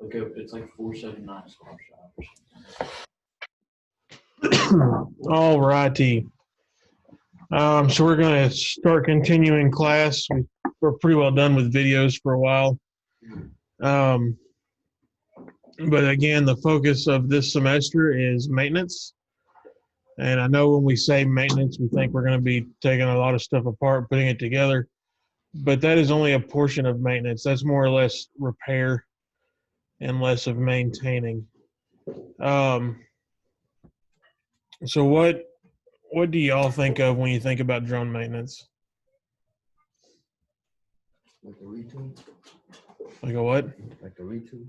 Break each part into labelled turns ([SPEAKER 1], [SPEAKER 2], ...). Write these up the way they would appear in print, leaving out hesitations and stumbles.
[SPEAKER 1] Okay, it's like 479 swap shop.
[SPEAKER 2] All righty. So we're going to start continuing class. We're pretty well done with videos for a while. But again, the focus of this semester is maintenance. And I know when we say maintenance, we think we're going to be taking a lot of stuff apart, putting it together. But that is only a portion of maintenance. That's more or less repair and less of maintaining. So what do y'all think of when you think about drone maintenance?
[SPEAKER 3] Like a retune?
[SPEAKER 2] Like a what?
[SPEAKER 3] Like a retune?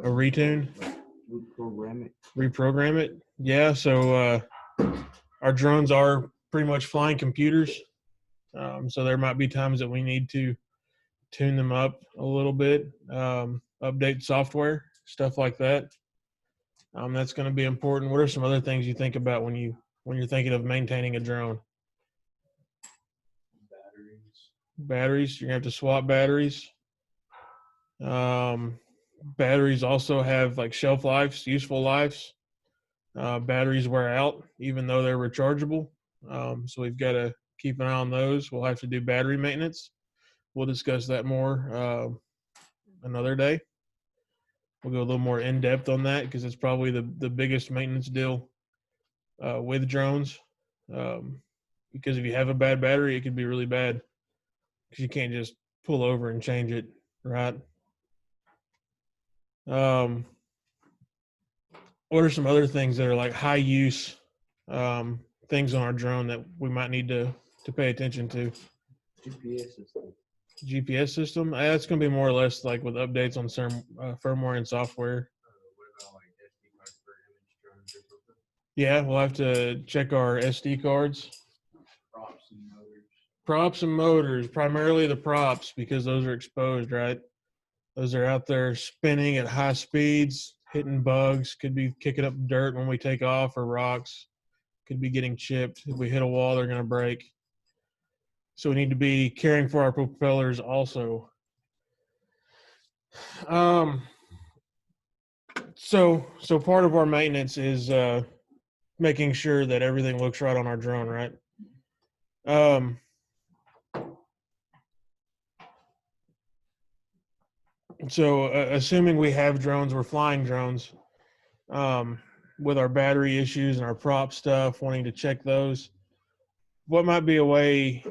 [SPEAKER 2] A retune?
[SPEAKER 3] Like reprogram it?
[SPEAKER 2] Reprogram it? Yeah, so our drones are pretty much flying computers. So there might be times that we need to tune them up a little bit, update software, stuff like that. That's going to be important. What are some other things you think about when you're thinking of maintaining a drone? Batteries. You're going to have to swap batteries. Batteries also have like shelf lives, useful lives. Batteries wear out even though they're rechargeable. So we've got to keep an eye on those. We'll have to do battery maintenance. We'll discuss that more another day. We'll go a little more in depth on that because it's probably the biggest maintenance deal with drones. Because if you have a bad battery, it could be really bad because you can't just pull over and change it, right? What are some other things that are like high use things on our drone that we might need to pay attention to?
[SPEAKER 3] GPS system.
[SPEAKER 2] GPS system? That's going to be more or less like with updates on certain firmware and software.
[SPEAKER 1] What about like SD cards for image drones or something?
[SPEAKER 2] Yeah, we'll have to check our SD cards.
[SPEAKER 1] Props and motors.
[SPEAKER 2] Props and motors, primarily the props because those are exposed, right? Those are out there spinning at high speeds, hitting bugs, could be kicking up dirt when we take off or rocks, could be getting chipped. If we hit a wall, they're going to break. So we need to be caring for our propellers also. So part of our maintenance is making sure that everything looks right on our drone, right? So assuming we have drones, we're flying drones, with our battery issues and our prop stuff, wanting to check those, what might be a way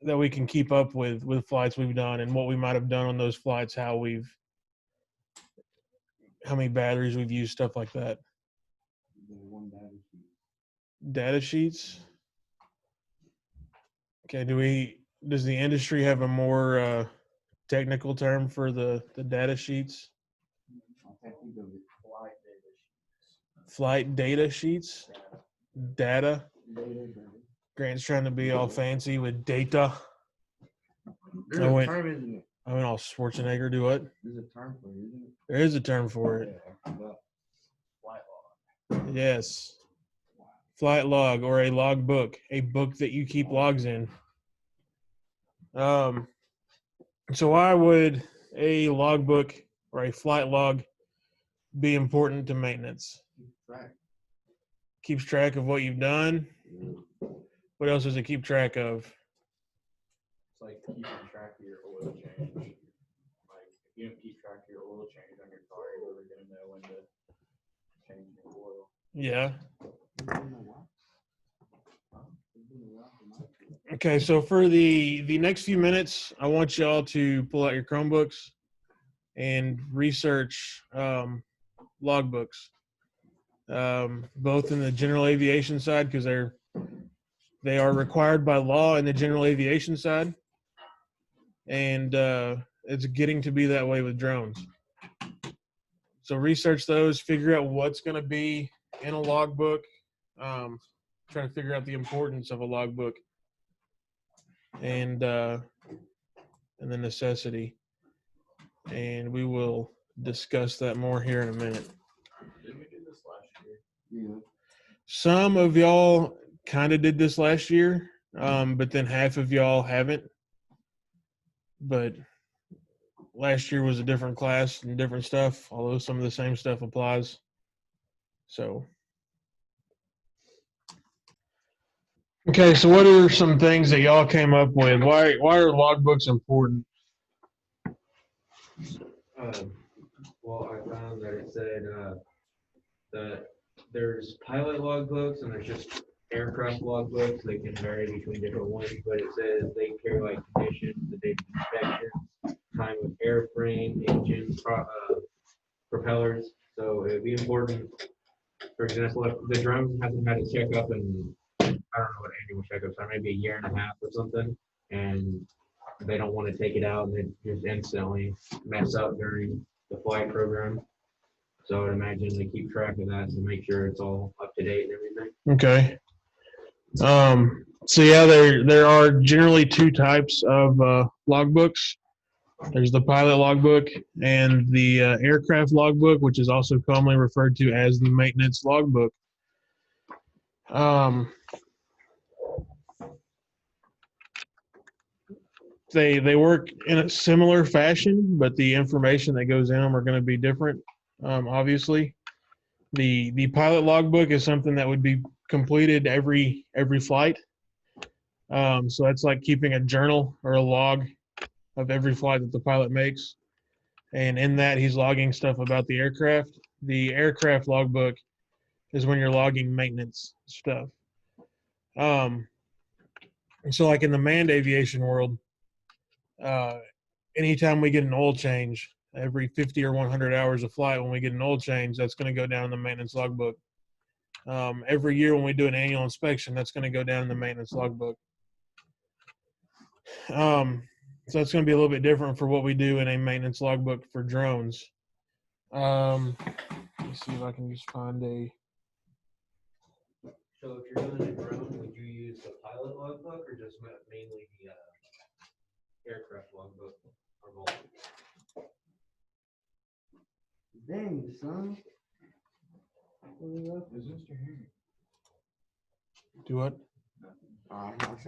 [SPEAKER 2] that we can keep up with flights we've done and what we might have done on those flights, how many batteries we've used, stuff like that.
[SPEAKER 3] One data sheet.
[SPEAKER 2] Data sheets. Okay, does the industry have a more technical term for the data sheets?
[SPEAKER 3] I can't think of it.
[SPEAKER 2] Flight data sheets? Data?
[SPEAKER 3] Data.
[SPEAKER 2] Grant's trying to be all fancy with data.
[SPEAKER 3] There's a term, isn't it?
[SPEAKER 2] I went all Schwarzenegger. Do what?
[SPEAKER 3] There's a term for it, isn't it?
[SPEAKER 2] There is a term for it.
[SPEAKER 3] Yeah, I forgot.
[SPEAKER 1] Flight log.
[SPEAKER 2] Yes. Flight log or a logbook, a book that you keep logs in. So why would a logbook or a flight log be important to maintenance?
[SPEAKER 3] Track.
[SPEAKER 2] Keeps track of what you've done. What else does it keep track of?
[SPEAKER 1] It's like keeping track of your oil change. Like if you don't keep track of your oil change on your car, you're never gonna know when to change your oil.
[SPEAKER 2] Yeah. Okay, so for the next few minutes, I want y'all to pull out your Chromebooks and research logbooks, both in the general aviation side because they are required by law in the general aviation side, and it's getting to be that way with drones. So research those, figure out what's going to be in a logbook, try to figure out the importance of a logbook, and the necessity. And we will discuss that more here in a minute.
[SPEAKER 1] Didn't we do this last year?
[SPEAKER 3] Yeah.
[SPEAKER 2] Some of y'all kind of did this last year, but then half of y'all haven't. But last year was a different class and different stuff, although some of the same stuff applies. So, okay, so what are some things that y'all came up with? Why are logbooks important?
[SPEAKER 4] Well, I found that it said that there's pilot logbooks and there's just aircraft logbooks. They can vary between different ones, but it says they carry like conditions, the date of inspection, time of airframe, engines, propellers. So it'd be important. For example, if the drone hasn't had a checkup in, I don't know what annual checkups are, maybe a year and a half or something, and they don't want to take it out and it just instantly mess up during the flight program. So I would imagine they keep track of that to make sure it's all up to date and everything.
[SPEAKER 2] Okay. So yeah, there are generally two types of logbooks. There's the pilot logbook and the aircraft logbook, which is also commonly referred to as the maintenance logbook. They work in a similar fashion, but the information that goes in them are going to be different. Obviously, the pilot logbook is something that would be completed every flight. So that's like keeping a journal or a log of every flight that the pilot makes. And in that, he's logging stuff about the aircraft. The aircraft logbook is when you're logging maintenance stuff. So like in the manned aviation world, anytime we get an oil change, every 50 or 100 hours of flight, when we get an oil change, that's going to go down in the maintenance logbook. Every year when we do an annual inspection, that's going to go down in the maintenance logbook. So that's going to be a little bit different for what we do in a maintenance logbook for drones. Let me see if I can just find a.
[SPEAKER 4] So if you're doing a drone, would you use the pilot logbook or just mainly the aircraft logbook or both?
[SPEAKER 3] Dang, son.
[SPEAKER 1] Is Mr. Henry?
[SPEAKER 2] Do what?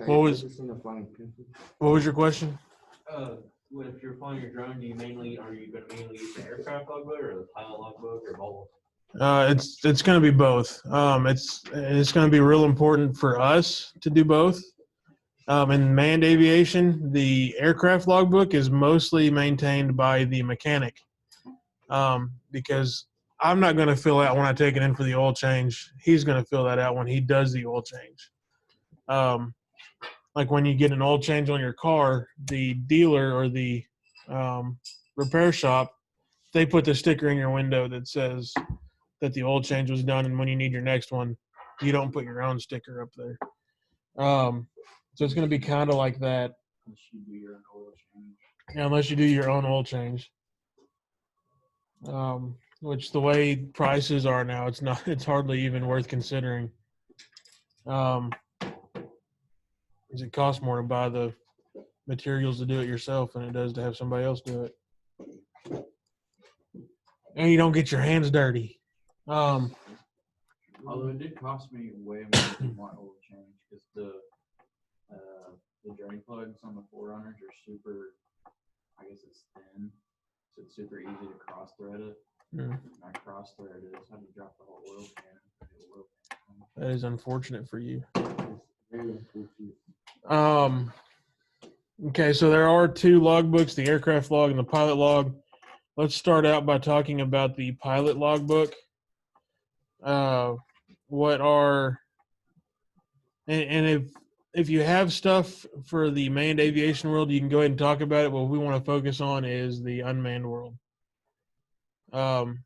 [SPEAKER 3] What
[SPEAKER 2] was your question?
[SPEAKER 4] If you're flying your drone, are you going to mainly use the aircraft logbook or the pilot logbook or both?
[SPEAKER 2] It's going to be both. It's going to be real important for us to do both. In manned aviation, the aircraft logbook is mostly maintained by the mechanic, because I'm not going to fill out when I take it in for the oil change. He's going to fill that out when he does the oil change. Like when you get an oil change on your car, the dealer or the repair shop, they put the sticker in your window that says that the oil change was done, and when you need your next one, you don't put your own sticker up there. So it's going to be kind of like that.
[SPEAKER 1] Unless you do your own oil change.
[SPEAKER 2] Yeah, unless you do your own oil change. Which the way prices are now, it's hardly even worth considering. It costs more to buy the materials to do it yourself than it does to have somebody else do it. And you don't get your hands dirty.
[SPEAKER 1] Although it did cost me way more than my oil change because the drain plugs on the Forerunners are super, I guess it's thin, so it's super easy to cross thread it.
[SPEAKER 2] Mm.
[SPEAKER 1] I cross threaded it, so I had to drop the whole oil pan.
[SPEAKER 2] That is unfortunate for you.
[SPEAKER 3] Very unfortunate.
[SPEAKER 2] Okay, so there are two logbooks, the aircraft log and the pilot log. Let's start out by talking about the pilot logbook. If you have stuff for the manned aviation world, you can go ahead and talk about it. What we want to focus on is the unmanned world. But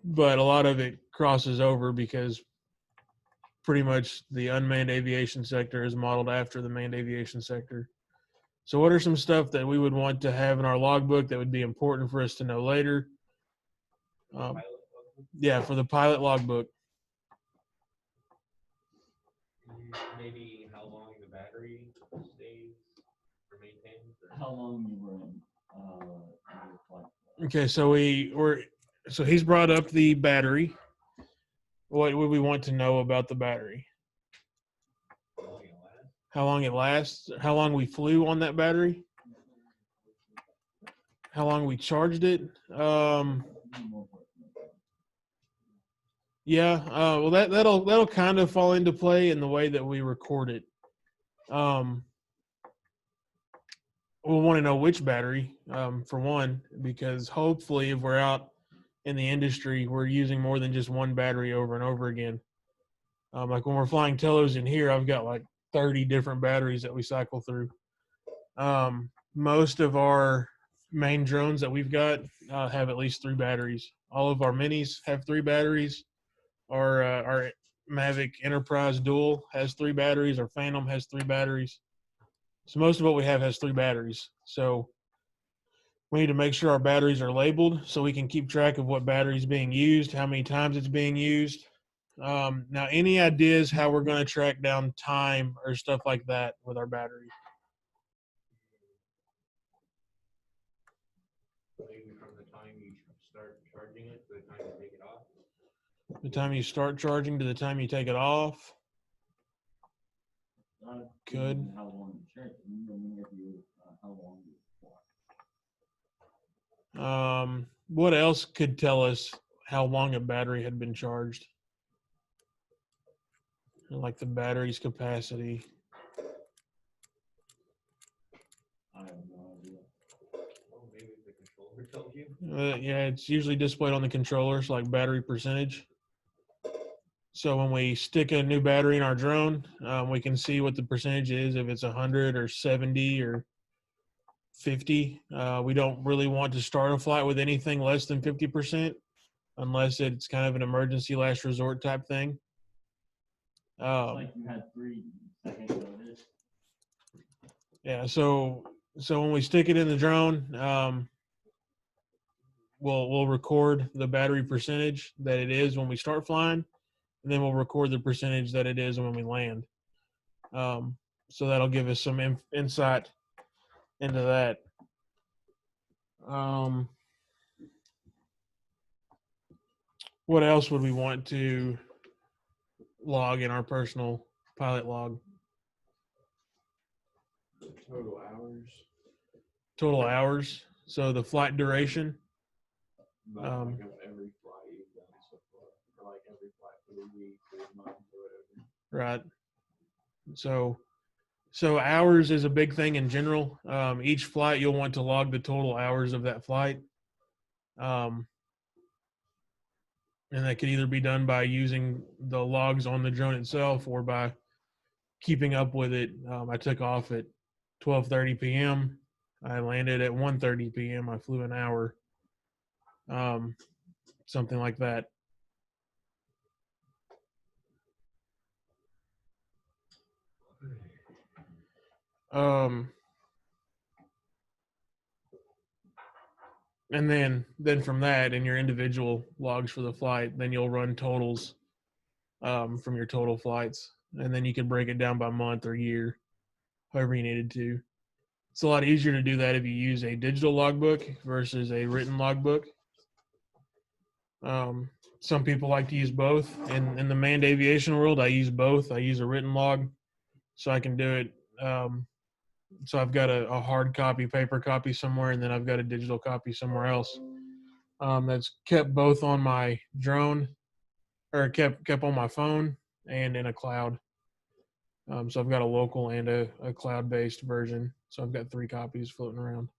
[SPEAKER 2] a lot of it crosses over because pretty much the unmanned aviation sector is modeled after the manned aviation sector. So what are some stuff that we would want to have in our logbook that would be important for us to know later? Yeah, for the pilot logbook.
[SPEAKER 4] Maybe how long the battery stays or maintains?
[SPEAKER 1] How long you run?
[SPEAKER 2] Okay, so so he's brought up the battery. What would we want to know about the battery? How long it lasts? How long we flew on that battery? how long we charged it. Yeah, well that'll kind of fall into play in the way that we record it. We'll want to know which battery, for one, because hopefully if we're out in the industry, we're using more than just one battery over and over again. Like when we're flying telos in here, I've got like 30 different batteries that we cycle through. Most of our main drones that we've got have at least 3 batteries. All of our minis have 3 batteries. Our Mavic Enterprise Dual has 3 batteries. Our Phantom has 3 batteries. So most of what we have has 3 batteries. So we need to make sure our batteries are labeled so we can keep track of what battery is being used, how many times it's being used. Now, any ideas how we're going to track down time or stuff like that with our battery?
[SPEAKER 4] Maybe from the time you start charging it to the time you take it off.
[SPEAKER 2] The time you start charging to the time you take it off? Could.
[SPEAKER 3] How long you check? How long you
[SPEAKER 2] What else could tell us how long a battery had been charged? Like the battery's capacity.
[SPEAKER 3] I have no idea.
[SPEAKER 4] Oh, maybe the controller tells you.
[SPEAKER 2] Yeah, it's usually displayed on the controllers, like battery percentage. So when we stick a new battery in our drone, we can see what the percentage is, if it's 100 or 70 or 50. We don't really want to start a flight with anything less than 50%, unless it's kind of an emergency last resort type thing.
[SPEAKER 3] Like you had 3 seconds notice.
[SPEAKER 2] Yeah, so when we stick it in the drone, we'll record the battery percentage that it is when we start flying, and then we'll record the percentage that it is when we land. So that'll give us some insight into that. What else would we want to log in our personal pilot log?
[SPEAKER 1] Total hours.
[SPEAKER 2] Total hours. So the flight duration.
[SPEAKER 1] Like of every flight you've done so far, or like every flight for the week or the month or whatever.
[SPEAKER 2] Right. So hours is a big thing in general. Each flight you'll want to log the total hours of that flight. And that could either be done by using the logs on the drone itself or by keeping up with it. I took off at 12:30 p.m. I landed at 1:30 p.m. I flew an hour. Something like that. And then from that, in your individual logs for the flight, then you'll run totals from your total flights, and then you can break it down by month or year, however you needed to. It's a lot easier to do that if you use a digital logbook versus a written logbook. Some people like to use both. In the manned aviation world, I use both. I use a written log, so I can do it. So I've got a hard copy, paper copy somewhere, and then I've got a digital copy somewhere else. That's kept both on my drone, or kept on my phone and in a cloud. So I've got a local and a cloud-based version. So I've got 3 copies floating around.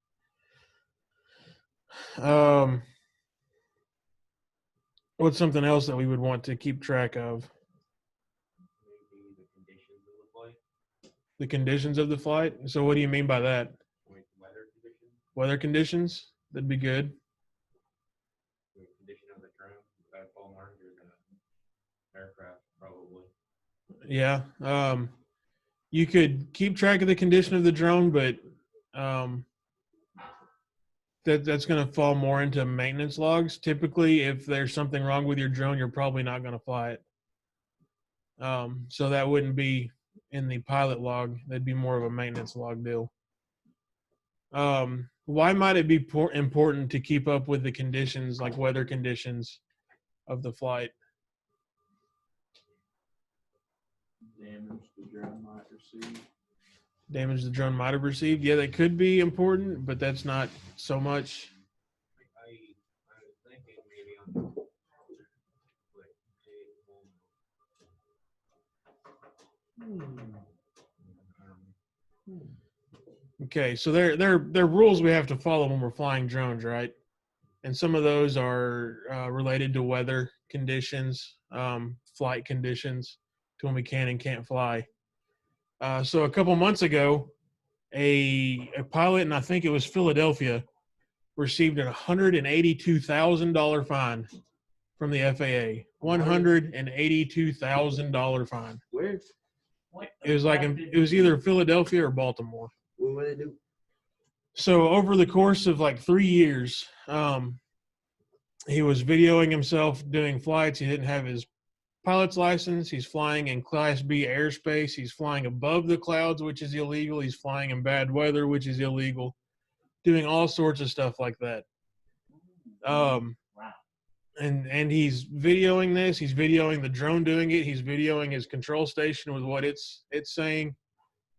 [SPEAKER 2] What's something else that we would want to keep track of?
[SPEAKER 4] Maybe the conditions of the flight.
[SPEAKER 2] The conditions of the flight? So what do you mean by that?
[SPEAKER 4] Like weather conditions.
[SPEAKER 2] Weather conditions? That'd be good.
[SPEAKER 4] The condition of the drone. That'd fall more under the aircraft, probably.
[SPEAKER 2] Yeah. You could keep track of the condition of the drone, but that's going to fall more into maintenance logs. Typically, if there's something wrong with your drone, you're probably not going to fly it. So that wouldn't be in the pilot log. That'd be more of a maintenance log deal. Why might it be important to keep up with the conditions, like weather conditions of the flight?
[SPEAKER 1] Damage the drone might receive.
[SPEAKER 2] damage the drone might have received. Yeah, that could be important, but that's not so much.
[SPEAKER 4] I was thinking maybe on like
[SPEAKER 2] Okay, so there are rules we have to follow when we're flying drones, right? And some of those are related to weather conditions, flight conditions, to when we can and can't fly. So a couple months ago, a pilot, and I think it was Philadelphia, received a $182,000 fine from the FAA. $182,000 fine.
[SPEAKER 5] Where?
[SPEAKER 2] It was like it was either Philadelphia or Baltimore.
[SPEAKER 5] What would they do?
[SPEAKER 2] So over the course of like 3 years, he was videoing himself doing flights. He didn't have his pilot's license. He's flying in Class B airspace. He's flying above the clouds, which is illegal. He's flying in bad weather, which is illegal. Doing all sorts of stuff like that.
[SPEAKER 3] Wow.
[SPEAKER 2] And he's videoing this. He's videoing the drone doing it. He's videoing his control station with what it's saying.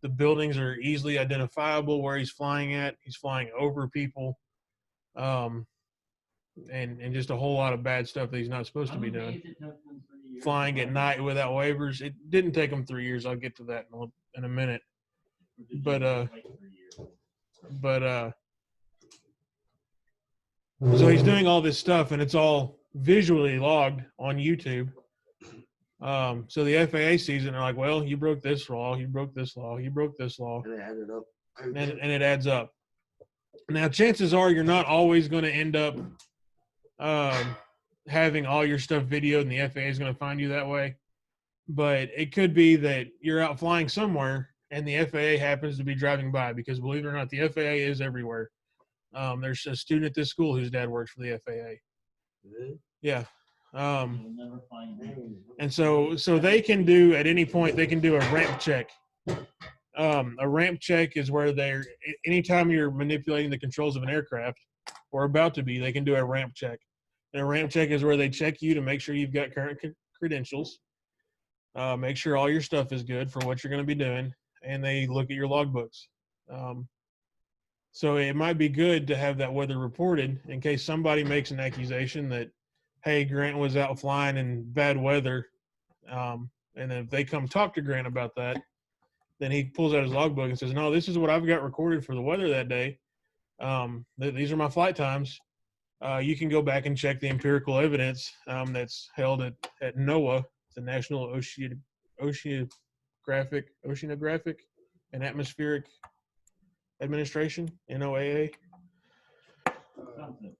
[SPEAKER 2] The buildings are easily identifiable where he's flying at. He's flying over people, and just a whole lot of bad stuff that he's not supposed to be doing. Flying at night without waivers. It didn't take him 3 years. I'll get to that in a minute. But so he's doing all this stuff, and it's all visually logged on YouTube. So the FAA sees it, and they're like, well, you broke this law, you broke this law, you broke this law,
[SPEAKER 5] And they added up.
[SPEAKER 2] and it adds up. Now, chances are you're not always going to end up having all your stuff videoed, and the FAA is going to find you that way. But it could be that you're out flying somewhere, and the FAA happens to be driving by, because believe it or not, the FAA is everywhere. There's a student at this school whose dad works for the FAA.
[SPEAKER 5] Really?
[SPEAKER 2] Yeah.
[SPEAKER 3] You'll never find me.
[SPEAKER 2] And so they can do, at any point, they can do a ramp check. A ramp check is where anytime you're manipulating the controls of an aircraft, or about to be, they can do a ramp check. And a ramp check is where they check you to make sure you've got current credentials, make sure all your stuff is good for what you're going to be doing, and they look at your logbooks. So it might be good to have that weather reported in case somebody makes an accusation that, hey, Grant was out flying in bad weather. And if they come talk to Grant about that, then he pulls out his logbook and says, no, this is what I've got recorded for the weather that day. These are my flight times. You can go back and check the empirical evidence that's held at NOAA, the National Oceanographic and Atmospheric Administration, NOAA.
[SPEAKER 3] Something.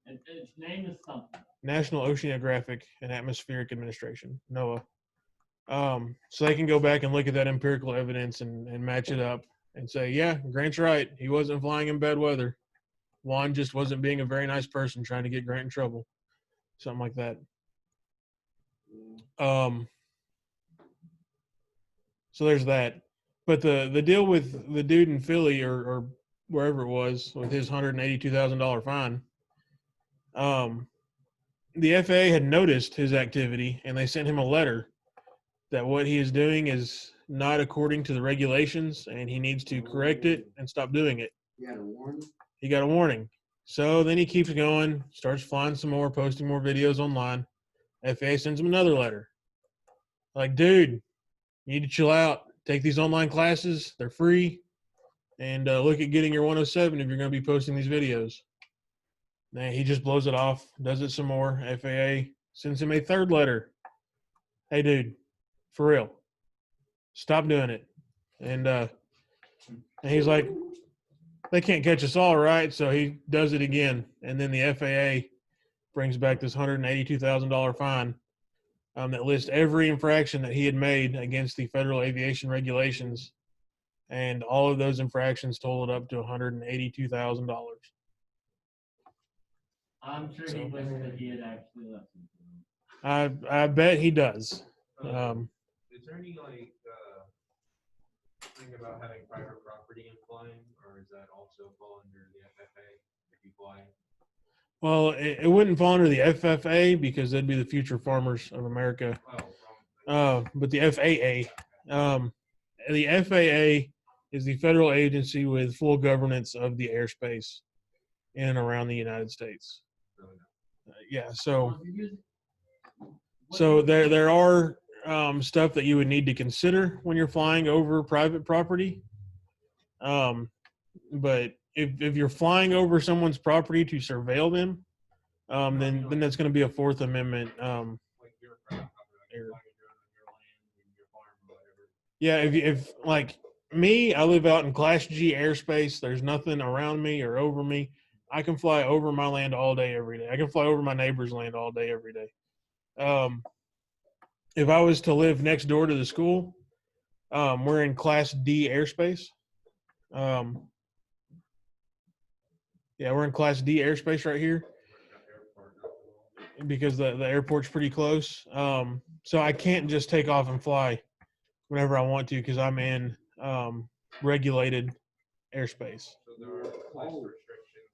[SPEAKER 3] Its name is something.
[SPEAKER 2] National Oceanographic and Atmospheric Administration, NOAA. So they can go back and look at that empirical evidence and match it up and say, yeah, Grant's right. He wasn't flying in bad weather. Juan just wasn't being a very nice person trying to get Grant in trouble. Something like that. So there's that. But the deal with the dude in Philly or wherever it was with his $182,000 fine, the FAA had noticed his activity, and they sent him a letter that what he is doing is not according to the regulations, and he needs to correct it and stop doing it.
[SPEAKER 5] You got a warning?
[SPEAKER 2] He got a warning. So then he keeps going, starts flying some more, posting more videos online. FAA sends him another letter. Like, dude, you need to chill out. Take these online classes. They're free. And look at getting your 107 if you're going to be posting these videos. Now, he just blows it off, does it some more. FAA sends him a third letter. Hey, dude, for real, stop doing it. And he's like, they can't catch us all, right? So he does it again. And then the FAA brings back this $182,000 fine that lists every infraction that he had made against the federal aviation regulations. And all of those infractions totaled up to $182,000.
[SPEAKER 3] I'm sure he wished that he had actually listened to him.
[SPEAKER 2] I bet he does.
[SPEAKER 4] Is there any thing about having private property in flying, or does that also fall under the FFA if you fly?
[SPEAKER 2] Well, it wouldn't fall under the FFA because they'd be the Future Farmers of America. But the FAA, the FAA is the federal agency with full governance of the airspace in and around the United States. Yeah, so there are stuff that you would need to consider when you're flying over private property. But if you're flying over someone's property to surveil them, then that's going to be a Fourth Amendment. Yeah, if like me, I live out in Class G airspace. There's nothing around me or over me. I can fly over my land all day, every day. I can fly over my neighbor's land all day, every day. If I was to live next door to the school, we're in Class D airspace. Yeah, we're in Class D airspace right here because the airport's pretty close. So I can't just take off and fly whenever I want to because I'm in regulated airspace.
[SPEAKER 4] So there are flight restrictions.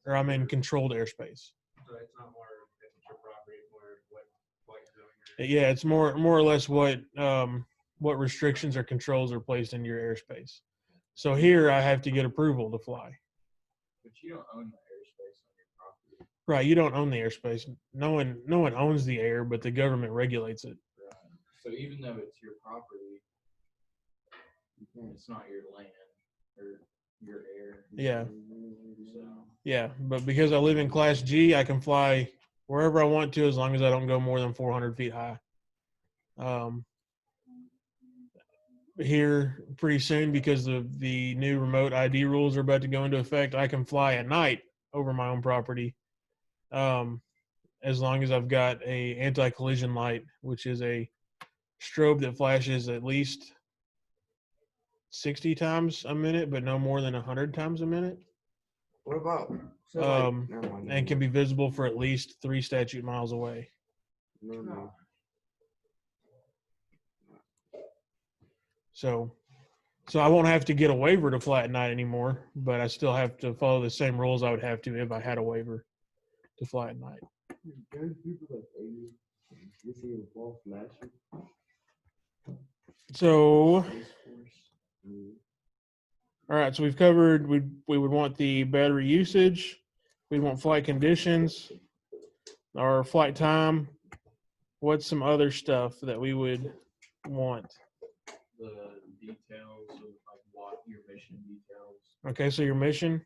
[SPEAKER 2] Or I'm in controlled airspace.
[SPEAKER 4] So it's not more if it's your property, it's more what flight zone
[SPEAKER 2] Yeah, it's more or less what restrictions or controls are placed in your airspace. So here I have to get approval to fly.
[SPEAKER 1] But you don't own the airspace on your property.
[SPEAKER 2] Right, you don't own the airspace. No one owns the air, but the government regulates it.
[SPEAKER 1] Right. So even though it's your property, it's not your land or your air.
[SPEAKER 2] Yeah.
[SPEAKER 1] So
[SPEAKER 2] Yeah, but because I live in Class G, I can fly wherever I want to as long as I don't go more than 400 feet high. Here pretty soon, because of the new remote ID rules are about to go into effect, I can fly at night over my own property, as long as I've got a anti-collision light, which is a strobe that flashes at least 60 times a minute, but no more than 100 times a minute.
[SPEAKER 5] What about? Never mind.
[SPEAKER 2] And can be visible for at least 3 statute miles away.
[SPEAKER 5] No.
[SPEAKER 2] So I won't have to get a waiver to fly at night anymore, but I still have to follow the same rules I would have to if I had a waiver to fly at night.
[SPEAKER 5] There's people like aliens. You see a ball flashing.
[SPEAKER 2] So,
[SPEAKER 5] Space Force.
[SPEAKER 2] all right, so we've covered, we would want the battery usage, we want flight conditions, our flight time. What's some other stuff that we would want?
[SPEAKER 1] the details of like what your mission details.
[SPEAKER 2] Okay, so your mission,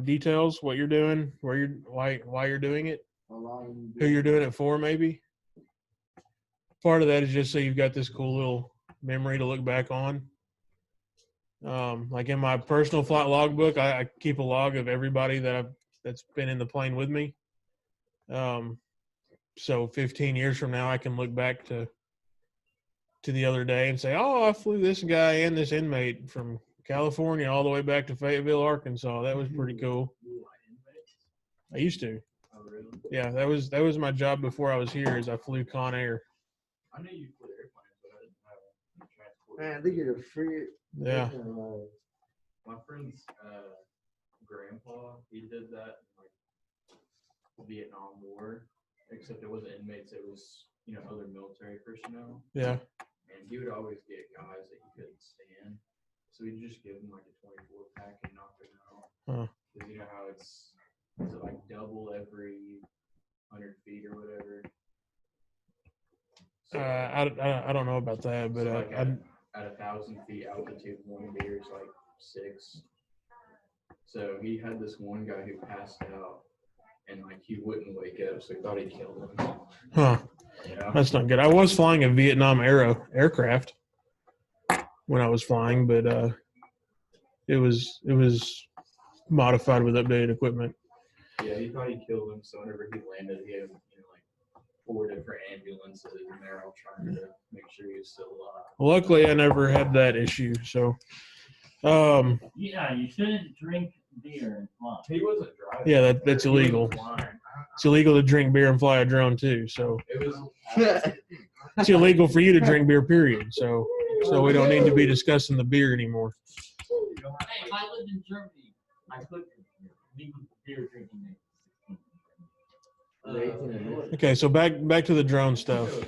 [SPEAKER 2] details, what you're doing, why you're doing it, who you're doing it for, maybe. Part of that is just so you've got this cool little memory to look back on. Like in my personal flight logbook, I keep a log of everybody that's been in the plane with me. So 15 years from now, I can look back to the other day and say, oh, I flew this guy and this inmate from California all the way back to Fayetteville, Arkansas. That was pretty cool. I used to.
[SPEAKER 1] Oh, really?
[SPEAKER 2] Yeah, that was my job before I was here. Is I flew Con Air.
[SPEAKER 1] I knew you flew airplanes, but I didn't have transport.
[SPEAKER 5] Man, they get a free.
[SPEAKER 2] Yeah.
[SPEAKER 1] My friend's grandpa, he did that in like the Vietnam War, except it wasn't inmates, it was, other military personnel.
[SPEAKER 2] Yeah.
[SPEAKER 1] And he would always get guys that he couldn't stand. So he'd just give them like a 24 pack and knock them out.
[SPEAKER 2] Huh.
[SPEAKER 1] Because you know how is it like double every 100 feet or whatever? So,
[SPEAKER 2] I don't know about that, but
[SPEAKER 1] so like at 1,000 feet altitude, one beer is like 6. So he had this one guy who passed out, and like he wouldn't wake up, so he thought he killed him.
[SPEAKER 2] huh.
[SPEAKER 1] Yeah.
[SPEAKER 2] That's not good. I was flying a Vietnam era aircraft when I was flying, but it was modified with updated equipment.
[SPEAKER 1] Yeah, he thought he killed him, so whenever he landed, he had like 4 different ambulances, and they're all trying to make sure he was still alive.
[SPEAKER 2] Luckily, I never had that issue. So,
[SPEAKER 3] Yeah, you shouldn't drink beer and fly.
[SPEAKER 1] He wasn't driving.
[SPEAKER 2] yeah, that's illegal. It's illegal to drink beer and fly a drone too. So
[SPEAKER 1] It was.
[SPEAKER 2] it's illegal for you to drink beer, period. So we don't need to be discussing the beer anymore.
[SPEAKER 3] Hey, if I lived in Germany, I could drink legal beer drinking.
[SPEAKER 2] Okay, so back to the drone stuff.
[SPEAKER 1] You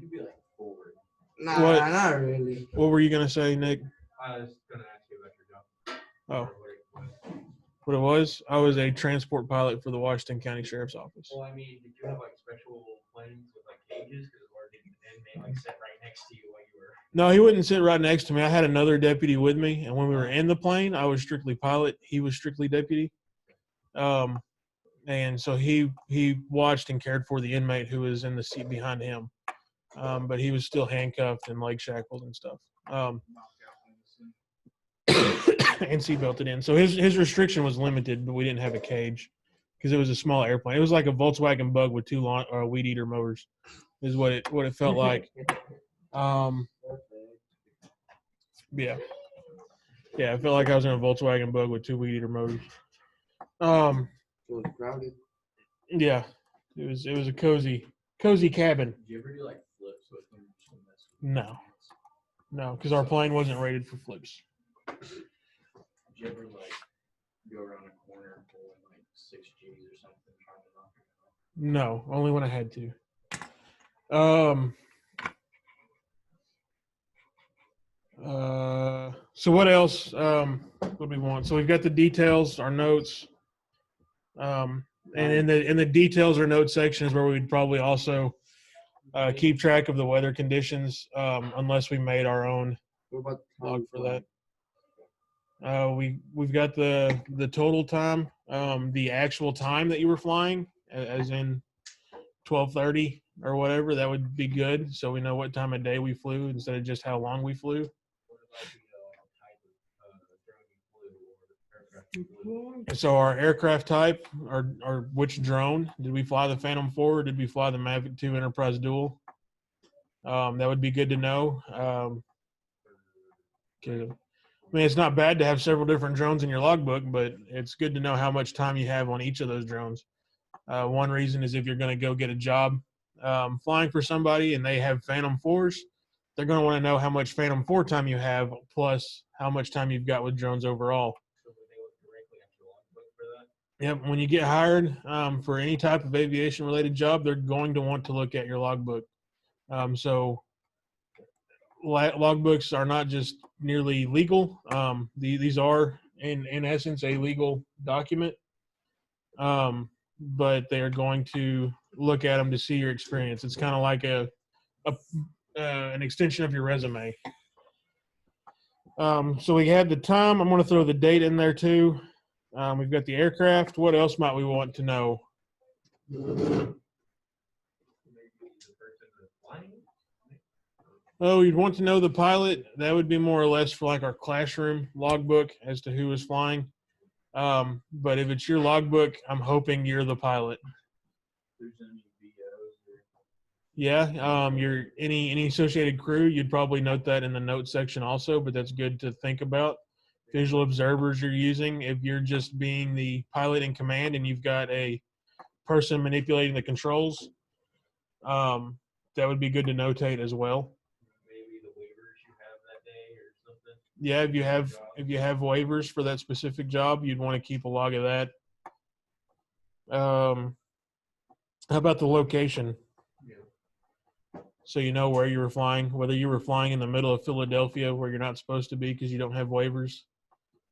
[SPEAKER 1] could be like 4.
[SPEAKER 5] Nah,
[SPEAKER 2] What?
[SPEAKER 5] not really.
[SPEAKER 2] What were you gonna say, Nick?
[SPEAKER 4] I was gonna ask you about your job.
[SPEAKER 2] Oh,
[SPEAKER 4] Or what it was.
[SPEAKER 2] what it was? I was a transport pilot for the Washington County Sheriff's Office.
[SPEAKER 4] Well, I mean, did you have like special planes with like cages, or did an inmate like sit right next to you while you were?
[SPEAKER 2] No, he wouldn't sit right next to me. I had another deputy with me, and when we were in the plane, I was strictly pilot. He was strictly deputy. And so he watched and cared for the inmate who was in the seat behind him. But he was still handcuffed and leg shackled and stuff. And seatbelted in. So his restriction was limited, but we didn't have a cage because it was a small airplane. It was like a Volkswagen Bug with two weed eater motors, is what it felt like. Yeah, I felt like I was in a Volkswagen Bug with two weed eater motors.
[SPEAKER 5] It was crowded.
[SPEAKER 2] Yeah, it was a cozy cabin.
[SPEAKER 1] Did you ever do like flips with them? Just to mess with
[SPEAKER 2] No.
[SPEAKER 1] them?
[SPEAKER 2] No, because our plane wasn't rated for flips.
[SPEAKER 1] Did you ever like go around a corner and pull in like 6 G's or something trying to knock it out?
[SPEAKER 2] No, only when I had to. So what else? What do we want? So we've got the details, our notes. And in the details or notes section is where we'd probably also keep track of the weather conditions, unless we made our own
[SPEAKER 5] What about
[SPEAKER 2] log for that. We've got the total time, the actual time that you were flying, as in 12:30 or whatever. That would be good, so we know what time of day we flew instead of just how long we flew. And so our aircraft type, or which drone did we fly? The Phantom 4 or did we fly the Mavic 2 Enterprise Dual? That would be good to know. I mean, it's not bad to have several different drones in your logbook, but it's good to know how much time you have on each of those drones. One reason is if you're going to go get a job flying for somebody and they have Phantom 4s, they're going to want to know how much Phantom 4 time you have plus how much time you've got with drones overall. Yep. When you get hired for any type of aviation-related job, they're going to want to look at your logbook. So logbooks are not just nearly legal. These are, in essence, a legal document. But they are going to look at them to see your experience. It's kind of like an extension of your resume. So we had the time. I'm going to throw the date in there too. We've got the aircraft. What else might we want to know? Oh, you'd want to know the pilot. That would be more or less for like our classroom logbook as to who was flying. But if it's your logbook, I'm hoping you're the pilot.
[SPEAKER 1] There's any VOs or
[SPEAKER 2] Yeah, your any associated crew, you'd probably note that in the notes section also, but that's good to think about. Visual observers you're using, if you're just being the pilot in command and you've got a person manipulating the controls, that would be good to notate as well.
[SPEAKER 4] Maybe the waivers you have that day or something.
[SPEAKER 2] Yeah, if you have waivers for that specific job, you'd want to keep a log of that. How about the location? So you know where you were flying, whether you were flying in the middle of Philadelphia where you're not supposed to be because you don't have waivers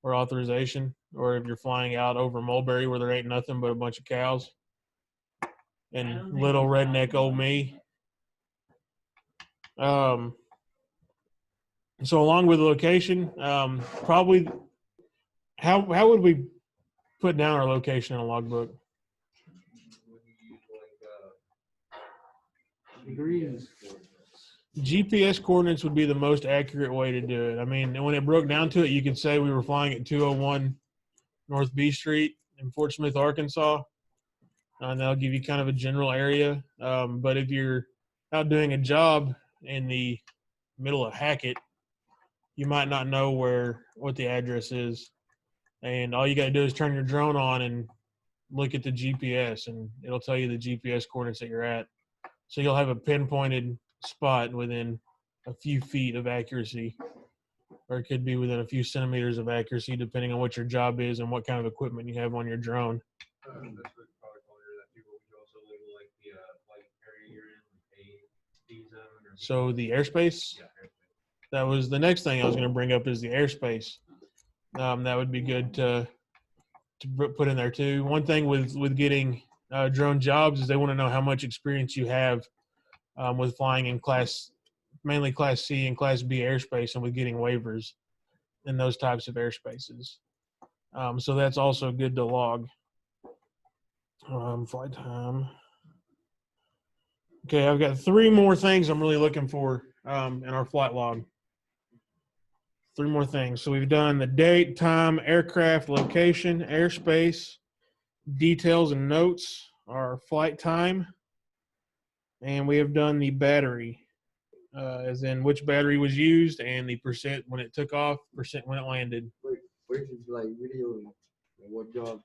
[SPEAKER 2] or authorization, or if you're flying out over Mulberry where there ain't nothing but a bunch of cows and little redneck old me. So along with the location, probably how would we put down our location in a logbook?
[SPEAKER 5] Degrees.
[SPEAKER 2] GPS coordinates would be the most accurate way to do it. I mean, when it broke down to it, you could say we were flying at 201 North B Street in Fort Smith, Arkansas. And that'll give you kind of a general area. But if you're out doing a job in the middle of Hackett, you might not know what the address is. And all you got to do is turn your drone on and look at the GPS, and it'll tell you the GPS coordinates that you're at. So you'll have a pinpointed spot within a few feet of accuracy, or it could be within a few centimeters of accuracy, depending on what your job is and what kind of equipment you have on your drone. So the airspace?
[SPEAKER 4] Yeah,
[SPEAKER 2] that was the next thing I was going to bring up is the airspace. That would be good to put in there too. One thing with getting drone jobs is they want to know how much experience you have with flying in mainly Class C and Class B airspace, and with getting waivers in those types of airspaces. So that's also good to log. Flight time. Okay, I've got 3 more things I'm really looking for in our flight log. 3 more things. So we've done the date, time, aircraft, location, airspace, details and notes, our flight time, and we have done the battery, as in which battery was used and the percent when it took off, percent when it landed.
[SPEAKER 5] Which is like video and what job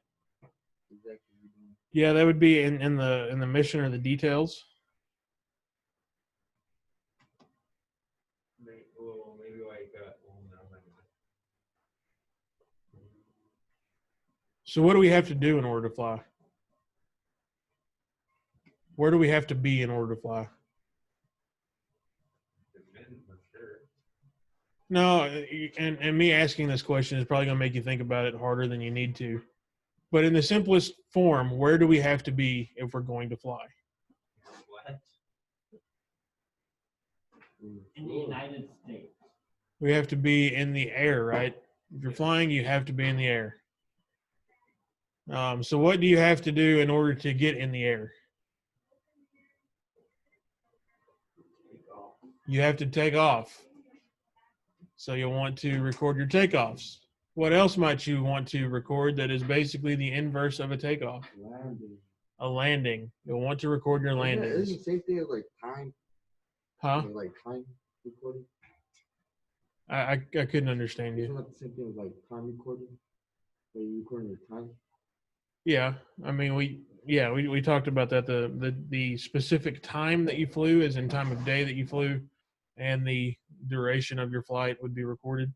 [SPEAKER 5] exactly you doing?
[SPEAKER 2] Yeah, that would be in the mission or the details.
[SPEAKER 4] Maybe like no, never mind.
[SPEAKER 2] So what do we have to do in order to fly? Where do we have to be in order to fly?
[SPEAKER 4] For sure.
[SPEAKER 2] No, and me asking this question is probably going to make you think about it harder than you need to. But in the simplest form, where do we have to be if we're going to fly?
[SPEAKER 4] What?
[SPEAKER 3] In the United States.
[SPEAKER 2] We have to be in the air, right? If you're flying, you have to be in the air. So what do you have to do in order to get in the air? You have to take off. So you'll want to record your takeoffs. What else might you want to record that is basically the inverse of a takeoff?
[SPEAKER 5] Landing.
[SPEAKER 2] A landing. You'll want to record your
[SPEAKER 5] Isn't
[SPEAKER 2] landings.
[SPEAKER 5] it the same thing as like time?
[SPEAKER 2] Huh?
[SPEAKER 5] Like time recording?
[SPEAKER 2] I couldn't understand
[SPEAKER 5] Isn't
[SPEAKER 2] you.
[SPEAKER 5] that the same thing as like time recording? Like you recording your time?
[SPEAKER 2] Yeah. I mean, we talked about that. The specific time that you flew is in time of day that you flew, and the duration of your flight would be recorded.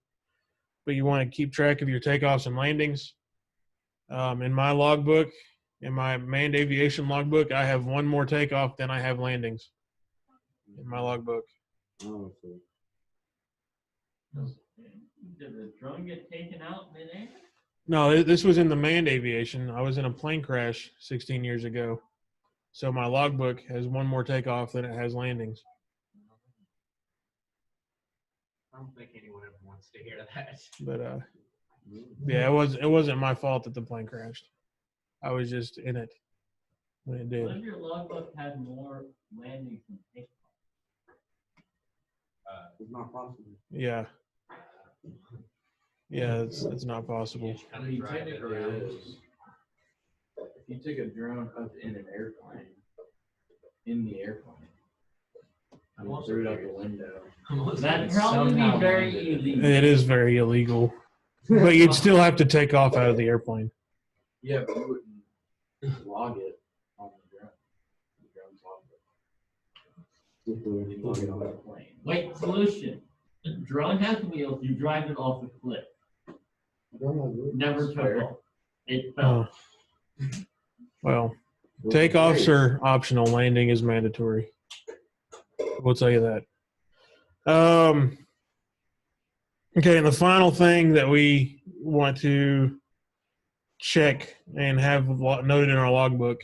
[SPEAKER 2] But you want to keep track of your takeoffs and landings. In my logbook, in my manned aviation logbook, I have 1 more takeoff than I have landings in my logbook.
[SPEAKER 5] Oh, so
[SPEAKER 3] Did the drone get taken out midair?
[SPEAKER 2] No, this was in the manned aviation. I was in a plane crash 16 years ago. So my logbook has 1 more takeoff than it has landings.
[SPEAKER 4] I don't think anyone ever wants to hear that.
[SPEAKER 2] But yeah, it wasn't my fault that the plane crashed. I was just in it when it
[SPEAKER 3] What
[SPEAKER 2] did.
[SPEAKER 3] if your logbook had more landings than takeoff?
[SPEAKER 5] it's not possible.
[SPEAKER 2] Yeah. Yeah, it's not possible.
[SPEAKER 1] I mean, technically it is. If you took a drone up in an airplane, in the airplane, I mean, threw it out the window.
[SPEAKER 3] That'd probably be
[SPEAKER 1] Somehow
[SPEAKER 3] very
[SPEAKER 1] landed.
[SPEAKER 3] illegal.
[SPEAKER 2] It is very illegal. But you'd still have to take off out of the airplane.
[SPEAKER 1] Yeah, but you wouldn't log it on the drone. The drone's logbook. You log it on the plane.
[SPEAKER 3] Wait, solution. The drone has wheels, you drive it off a cliff. Never took
[SPEAKER 1] Fair.
[SPEAKER 3] off. It fell.
[SPEAKER 2] Well, takeoffs are optional. Landing is mandatory. We'll tell you that. Okay, and the final thing that we want to check and have noted in our logbook.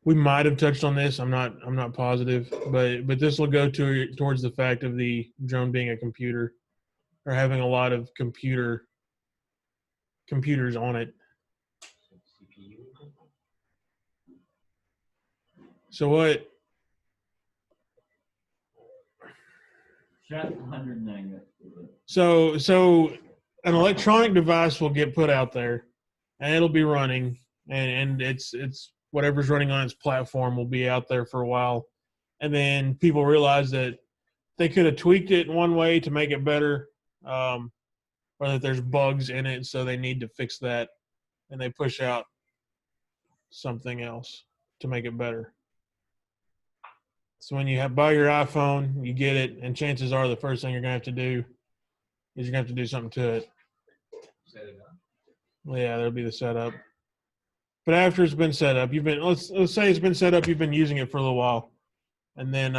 [SPEAKER 2] We might have touched on this. I'm not positive, but this will go towards the fact of the drone being a computer or having a lot of computers on it. So what?
[SPEAKER 3] Shut 109.
[SPEAKER 2] So an electronic device will get put out there, and it'll be running, and it's whatever's running on its platform will be out there for a while, and then people realize that they could have tweaked it in one way to make it better, or that there's bugs in it, so they need to fix that, and they push out something else to make it better. So when you buy your iPhone, you get it, and chances are the first thing you're gonna have to do is you're gonna have to do something to it.
[SPEAKER 4] Set it up.
[SPEAKER 2] Yeah, that'll be the setup. But after it's been set up, let's say it's been set up, you've been using it for a little while, and then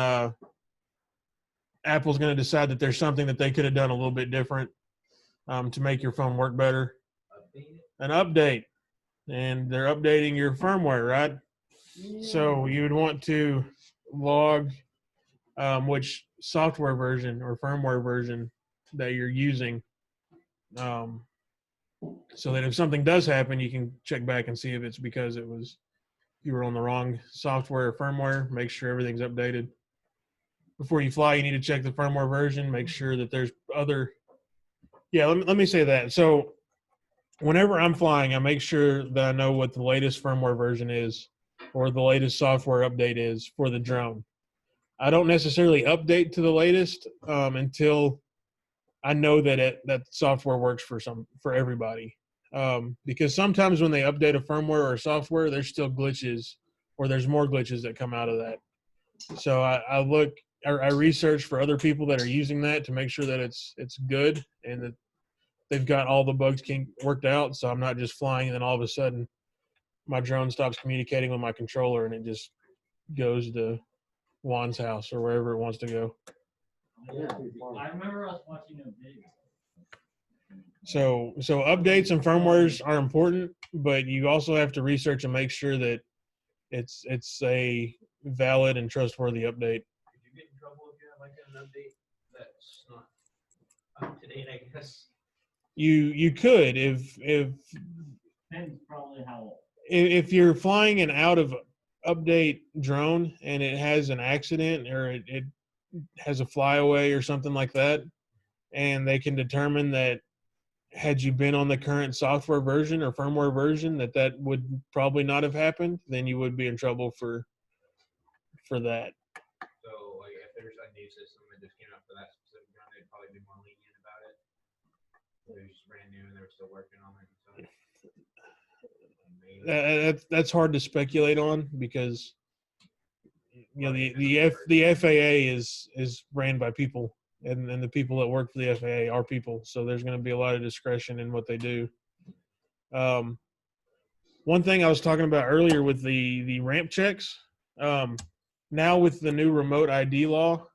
[SPEAKER 2] Apple's going to decide that there's something that they could have done a little bit different to make your phone work better. An update, and they're updating your firmware, right? So you would want to log which software version or firmware version that you're using, so that if something does happen, you can check back and see if it's because you were on the wrong software or firmware. Make sure everything's updated. Before you fly, you need to check the firmware version. Make sure that there's other. Yeah, let me say that. So whenever I'm flying, I make sure that I know what the latest firmware version is or the latest software update is for the drone. I don't necessarily update to the latest until I know that that software works for everybody. Because sometimes when they update a firmware or software, there's still glitches, or there's more glitches that come out of that. So I research for other people that are using that to make sure that it's good and that they've got all the bugs worked out. So I'm not just flying and then all of a sudden my drone stops communicating with my controller and it just goes to Juan's house or wherever it wants to go.
[SPEAKER 3] Yeah, I remember us watching a video.
[SPEAKER 2] So updates and firmwares are important, but you also have to research and make sure that it's a valid and trustworthy update.
[SPEAKER 4] Could you get in trouble if you have like an update that's not up to date, I guess?
[SPEAKER 2] You could
[SPEAKER 3] Depends probably how.
[SPEAKER 2] if you're flying an out of update drone and it has an accident or it has a flyaway or something like that, and they can determine that had you been on the current software version or firmware version that would probably not have happened, then you would be in trouble for that.
[SPEAKER 4] So like if there's a new system that just came out for that specific gun, they'd probably be more lenient about it. They're just brand new and they're still working on it. So
[SPEAKER 2] That's hard to speculate on because the FAA is ran by people, and the people that work for the FAA are people. So there's going to be a lot of discretion in what they do. One thing I was talking about earlier with the ramp checks, now with the new remote ID law,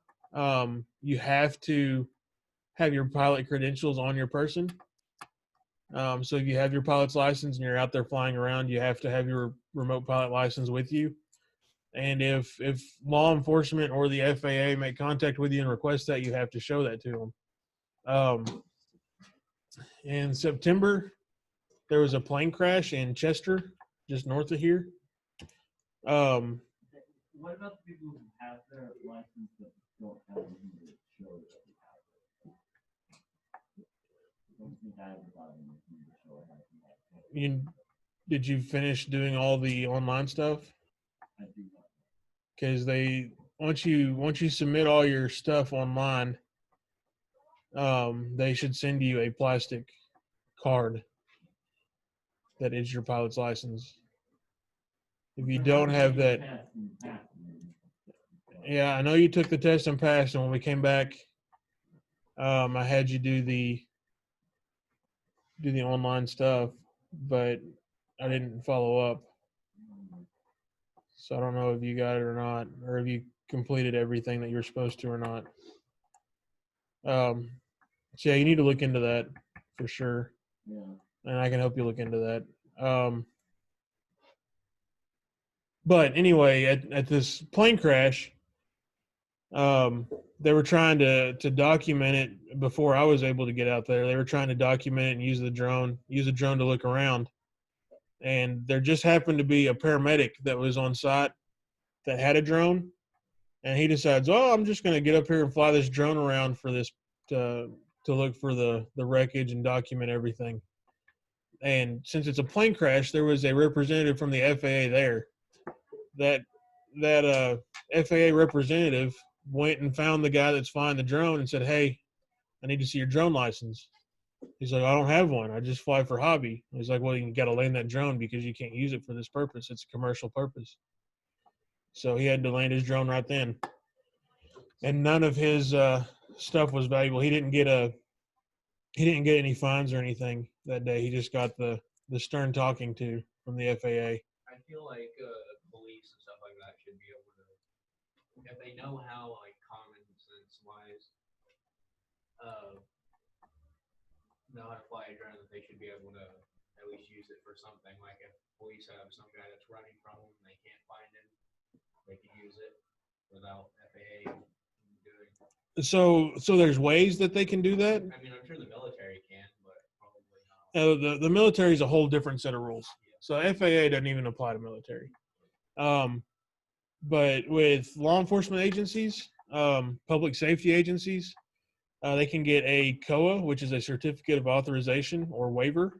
[SPEAKER 2] you have to have your pilot credentials on your person. So if you have your pilot's license and you're out there flying around, you have to have your remote pilot license with you. And if law enforcement or the FAA make contact with you and request that, you have to show that to them. In September, there was a plane crash in Chester, just north of here.
[SPEAKER 3] What about the people who have their license but don't have anything to show that they have it? I don't think I ever got anything to show I have it.
[SPEAKER 2] Did you finish doing all the online stuff?
[SPEAKER 3] I do not.
[SPEAKER 2] Because once you submit all your stuff online, they should send you a plastic card that is your pilot's license. If you don't have that, yeah, I know you took the test and passed, and when we came back, I had you do the online stuff, but I didn't follow up. So I don't know if you got it or not, or if you completed everything that you're supposed to or not. So yeah, you need to look into that for sure.
[SPEAKER 3] Yeah.
[SPEAKER 2] And I can help you look into that. But anyway, at this plane crash, they were trying to document it before I was able to get out there. They were trying to document it and use the drone to look around. And there just happened to be a paramedic that was on site that had a drone. And he decides, oh, I'm just going to get up here and fly this drone around for this to look for the wreckage and document everything. And since it's a plane crash, there was a representative from the FAA there. That FAA representative went and found the guy that's flying the drone and said, hey, I need to see your drone license. He's like, I don't have one. I just fly for hobby. He's like, well, you got to land that drone because you can't use it for this purpose. It's a commercial purpose. So he had to land his drone right then. And none of his stuff was valuable. He didn't get any fines or anything that day. He just got the stern talking to from the FAA.
[SPEAKER 4] I feel like police and stuff like that should be able to, if they know how like common sense wise, know how to fly a drone, that they should be able to at least use it for something. Like if police have some guy that's running from them and they can't find him, they can use it without FAA doing.
[SPEAKER 2] So there's ways that they can do that.
[SPEAKER 4] I mean, I'm sure the military can, but probably not.
[SPEAKER 2] The military is a whole different set of rules. So FAA doesn't even apply to military. But with law enforcement agencies, public safety agencies, they can get a COA, which is a certificate of authorization or waiver.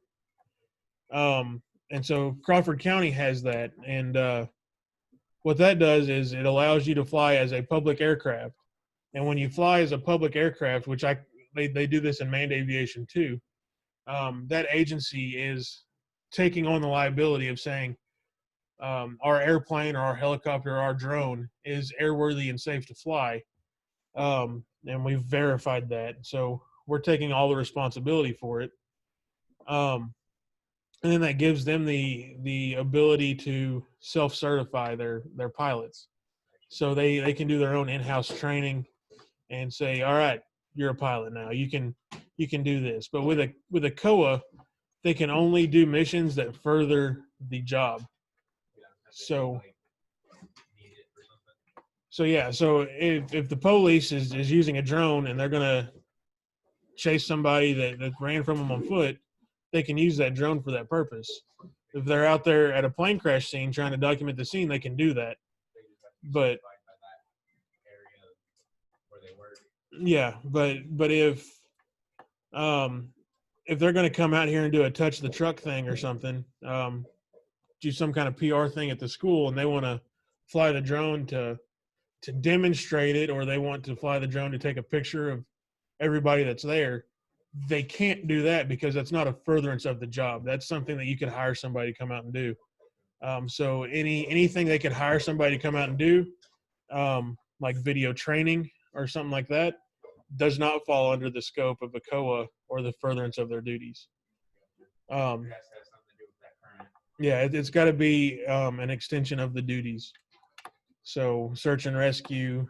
[SPEAKER 2] And so Crawford County has that. And what that does is it allows you to fly as a public aircraft. And when you fly as a public aircraft, which they do this in manned aviation too, that agency is taking on the liability of saying our airplane or our helicopter or our drone is airworthy and safe to fly. And we've verified that. So we're taking all the responsibility for it. And then that gives them the ability to self-certify their pilots. So they can do their own in-house training and say, all right, you're a pilot now. You can do this. But with a COA, they can only do missions that further the job. So yeah, so if the police is using a drone and they're gonna chase somebody that ran from them on foot, they can use that drone for that purpose. If they're out there at a plane crash scene trying to document the scene, they can do that. But yeah, but if they're going to come out here and do a touch the truck thing or something, do some kind of PR thing at the school, and they want to fly the drone to demonstrate it, or they want to fly the drone to take a picture of everybody that's there, they can't do that because that's not a furtherance of the job. That's something that you could hire somebody to come out and do. So anything they could hire somebody to come out and do, like video training or something like that, does not fall under the scope of a COA or the furtherance of their duties. Yeah, it's got to be an extension of the duties. So search and rescue,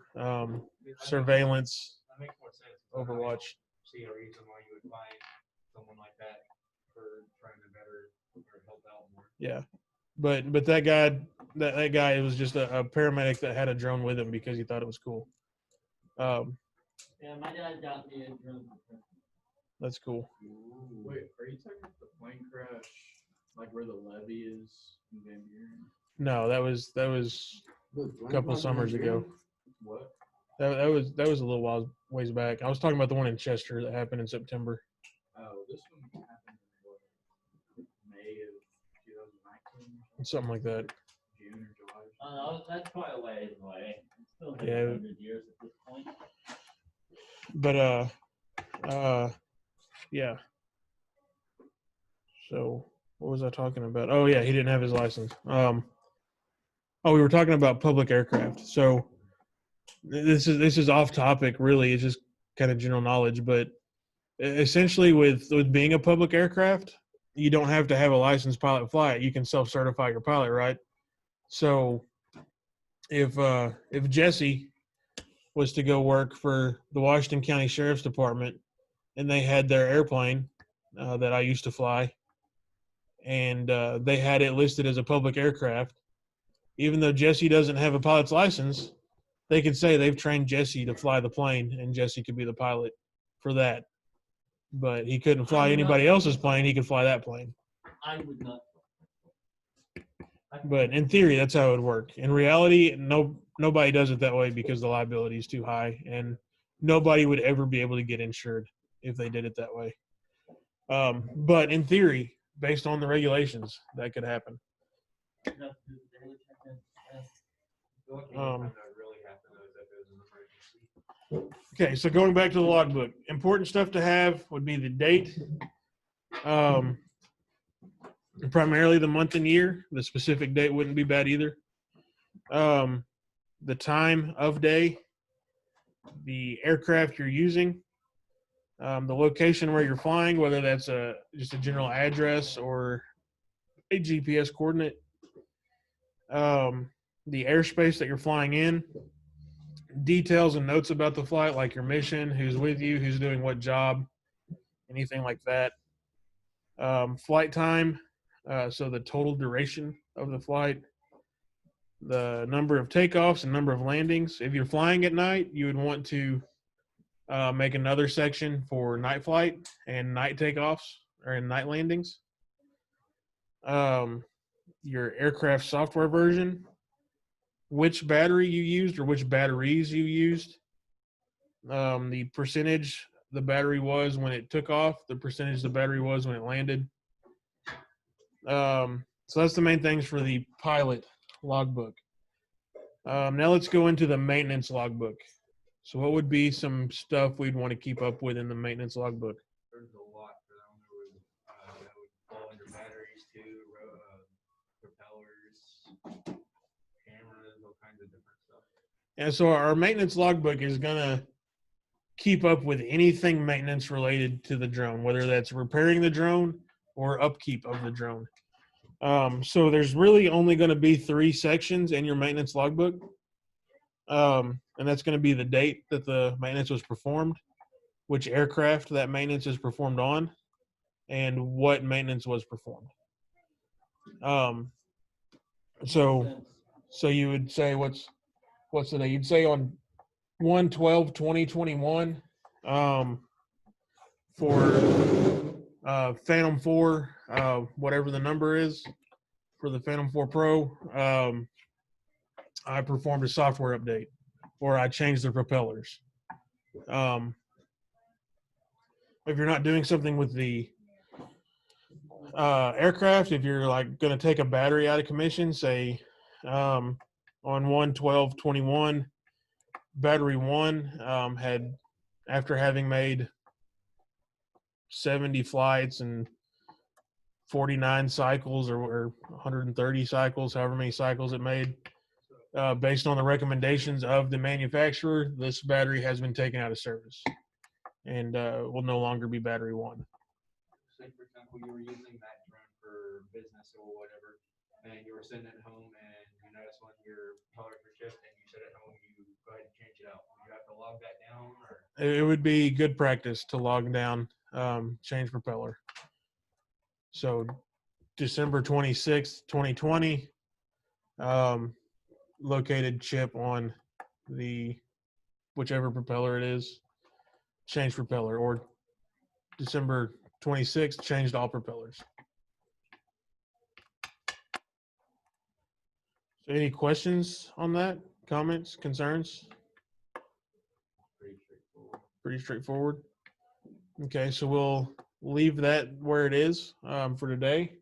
[SPEAKER 2] surveillance,
[SPEAKER 4] That makes more sense.
[SPEAKER 2] Overwatch.
[SPEAKER 4] See a reason why you would find someone like that for trying to better or help out more.
[SPEAKER 2] Yeah, but that guy was just a paramedic that had a drone with him because he thought it was cool.
[SPEAKER 3] Yeah, my dad got me a drone.
[SPEAKER 2] That's cool.
[SPEAKER 1] Wait, are you talking about the plane crash, like where the levee is in Van Buren?
[SPEAKER 2] No, that was a couple summers ago.
[SPEAKER 1] What?
[SPEAKER 2] That was a little ways back. I was talking about the one in Chester that happened in September.
[SPEAKER 1] Oh, this one happened in what, May of 2019?
[SPEAKER 2] Something like that.
[SPEAKER 1] June or July.
[SPEAKER 3] No, that's quite a ways away. It's still like
[SPEAKER 2] Yeah.
[SPEAKER 3] 100 years at this point.
[SPEAKER 2] But yeah. So what was I talking about? Oh yeah, he didn't have his license. We were talking about public aircraft. So this is off topic, really. It's just kind of general knowledge, but essentially with being a public aircraft, you don't have to have a licensed pilot fly it. You can self-certify your pilot, right? So if Jesse was to go work for the Washington County Sheriff's Department and they had their airplane that I used to fly, and they had it listed as a public aircraft, even though Jesse doesn't have a pilot's license, they could say they've trained Jesse to fly the plane, and Jesse could be the pilot for that. But he couldn't fly anybody else's plane. He could fly that plane.
[SPEAKER 3] I would not.
[SPEAKER 2] But in theory, that's how it would work. In reality, nobody does it that way because the liability is too high, and nobody would ever be able to get insured if they did it that way. But in theory, based on the regulations, that could happen. Okay, so going back to the logbook, important stuff to have would be the date, primarily the month and year. The specific date wouldn't be bad either. The time of day, the aircraft you're using, the location where you're flying, whether that's just a general address or a GPS coordinate, the airspace that you're flying in, details and notes about the flight, like your mission, who's with you, who's doing what job, anything like that. Flight time, so the total duration of the flight, the number of takeoffs and number of landings. If you're flying at night, you would want to make another section for night flight and night takeoffs or night landings. Your aircraft software version, which battery you used or which batteries you used, the percentage the battery was when it took off, the percentage the battery was when it landed. So that's the main things for the pilot logbook. Now let's go into the maintenance logbook. So what would be some stuff we'd want to keep up with in the maintenance logbook?
[SPEAKER 4] There's a lot for that one. That would fall under batteries too, propellers, cameras, all kinds of different stuff.
[SPEAKER 2] And so our maintenance logbook is going to keep up with anything maintenance related to the drone, whether that's repairing the drone or upkeep of the drone. So there's really only going to be 3 sections in your maintenance logbook. And that's going to be the date that the maintenance was performed, which aircraft that maintenance is performed on, and what maintenance was performed. So you would say what's the day? You'd say on 1/12/2021 for Phantom 4, whatever the number is for the Phantom 4 Pro. I performed a software update, or I changed the propellers. If you're not doing something with the aircraft, if you're like going to take a battery out of commission, say on 1/12/21, battery 1 had, after having made 70 flights and 49 cycles or 130 cycles, however many cycles it made, based on the recommendations of the manufacturer, this battery has been taken out of service and will no longer be battery 1.
[SPEAKER 4] Say, for example, you were using that drone for business or whatever, and you were sitting at home and you noticed when your propellers were shipped and you sit at home, you go ahead and change it out. Would you have to log that down, or?
[SPEAKER 2] It would be good practice to log down, change propeller. So December 26th, 2020, located chip on the whichever propeller it is, change propeller, or December 26th, changed all propellers. So any questions on that? Comments, concerns?
[SPEAKER 4] Pretty straightforward.
[SPEAKER 2] Pretty straightforward. Okay, so we'll leave that where it is for today.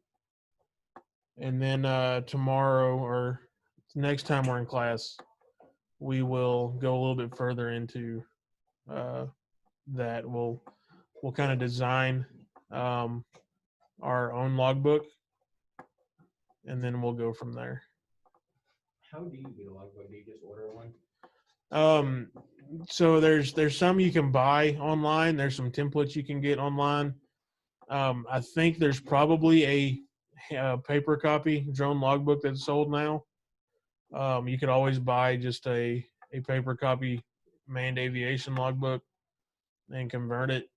[SPEAKER 2] And then tomorrow or next time we're in class, we will go a little bit further into that. We'll kind of design our own logbook, and then we'll go from there.
[SPEAKER 4] How do you get a logbook? Do you just order one?
[SPEAKER 2] So there's some you can buy online. There's some templates you can get online. I think there's probably a paper copy drone logbook that's sold now. You could always buy just a paper copy manned aviation logbook and convert it.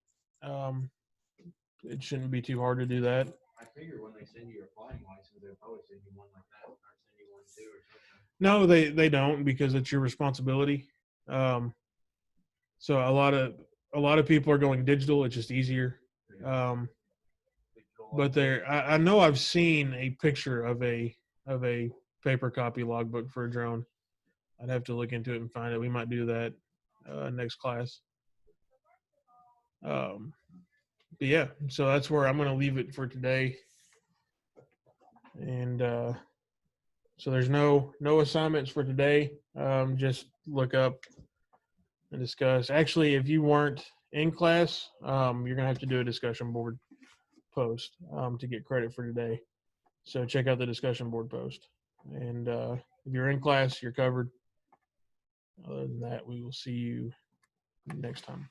[SPEAKER 2] It shouldn't be too hard to do that.
[SPEAKER 4] I figure when they send you your flying license, they'll probably send you one like that, or send you one too, or something.
[SPEAKER 2] No, they don't, because it's your responsibility. So a lot of people are going digital. It's just easier. But I know I've seen a picture of a paper copy logbook for a drone. I'd have to look into it and find it. We might do that next class. But yeah, so that's where I'm going to leave it for today. And so there's no assignments for today. Just look up and discuss. Actually, if you weren't in class, you're going to have to do a discussion board post to get credit for today. So check out the discussion board post. And if you're in class, you're covered. Other than that, we will see you next time.